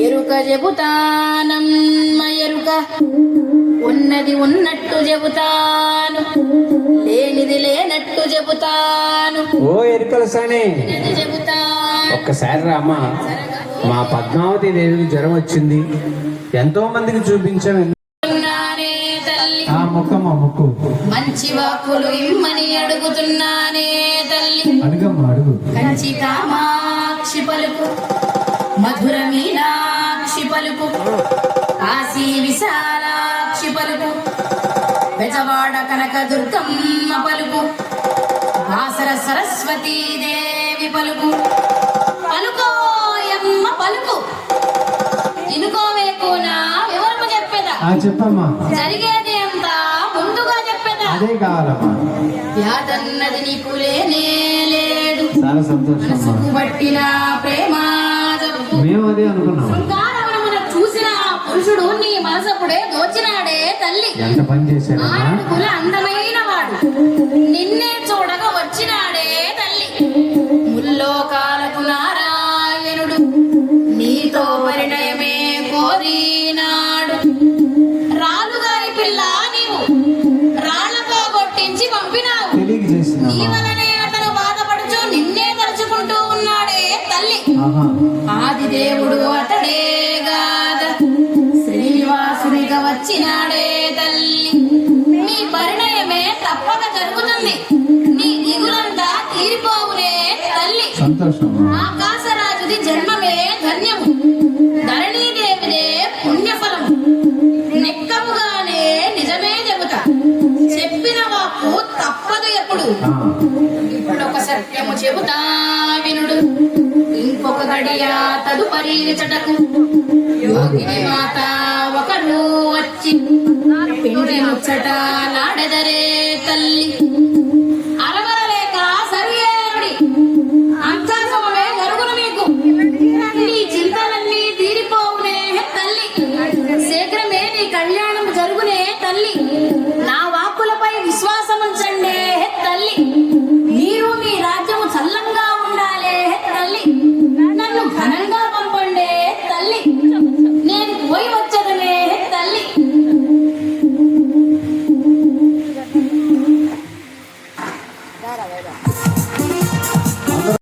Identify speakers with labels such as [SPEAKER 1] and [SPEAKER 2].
[SPEAKER 1] ఎరుక చెబుతానమ్మ ఎరుక, ఉన్నది ఉన్నట్టు చెబుతాను, లేనిది లేనట్టు చెబుతాను.
[SPEAKER 2] ఓ ఎరుకల సాని,
[SPEAKER 1] చెబుతాను.
[SPEAKER 2] ఒక్కసారి రామా. మా పద్మావతి దేవికి జ్వరం వచ్చింది, ఎంతో మందికి చూపించాం.
[SPEAKER 1] తల్లి
[SPEAKER 2] మొక్కమ్మ మొక్కు.
[SPEAKER 1] మంచి వాక్కులు ఇమ్మని అడుగుతున్నానే తల్లి.
[SPEAKER 2] అడుగమ్మా అడుగు.
[SPEAKER 1] కంచి కామాక్షి పలుకు, మధుర మీనాక్షి పలుకు, కాశీ విశాలాక్షి పలుకు, బెజవాడ కనక దుర్గమ్మ పలుకు, బాసర సరస్వతీ దేవి పలుకు. పలుకోయమ్మ పలుకు, ఇనుకోవేకునా వివరము చెప్పేదా.
[SPEAKER 2] చెప్పమ్మా.
[SPEAKER 1] జరిగేది అంతా ముందుగా చెప్పేదా.
[SPEAKER 2] అదే కావాలమ్మా.
[SPEAKER 1] వ్యాధన్నది నీకు లేనే లేదు,
[SPEAKER 2] చాలా సంతోషం.
[SPEAKER 1] మనసుకు పట్టిన ప్రేమ జబ్బు.
[SPEAKER 2] మేము అదే అనుకున్నాం.
[SPEAKER 1] శృంగారమున చూసిన ఆ పురుషుడు నీ మనసప్పుడే దోచినాడే తల్లి.
[SPEAKER 2] ఎంత పని చేశాడమ్మా.
[SPEAKER 1] ఆడుకుల అందమైన వాడు నిన్నే చూడగా వచ్చినాడే తల్లి. ముల్లోకాలకు నారాయణుడు నీతో పరిణయమే కోరినాడు. రాలుగారి పిల్ల నీవు రాళ్లతో కొట్టించి పంపినావు. నీ వలనే అతను బాధపడుచు నిన్నే తలుచుకుంటూ ఉన్నాడే తల్లి. ఆది దేవుడు అతడే గాద శ్రీనివాసునిగా వచ్చినాడే తల్లి. నీ పరిణయమే తప్పక జరుగుతుంది, నీ దిగులంతా తీరిపోవునే తల్లి. ఆకాశరాజుది జన్మమే ధన్యము, ధరణీదేవిదే పుణ్యఫలము. నిక్కముగానే నిజమే చెబుతా, చెప్పిన వాక్కు తప్పదు ఎప్పుడు. ఇప్పుడు ఒక సత్యము చెబుతా వినుడు, ఇంకొక గడియ తదుపరి చటకు యోగిని మాత ఒకరు వచ్చి పిండి ముచ్చట నాడెదరే తల్లి. అరవ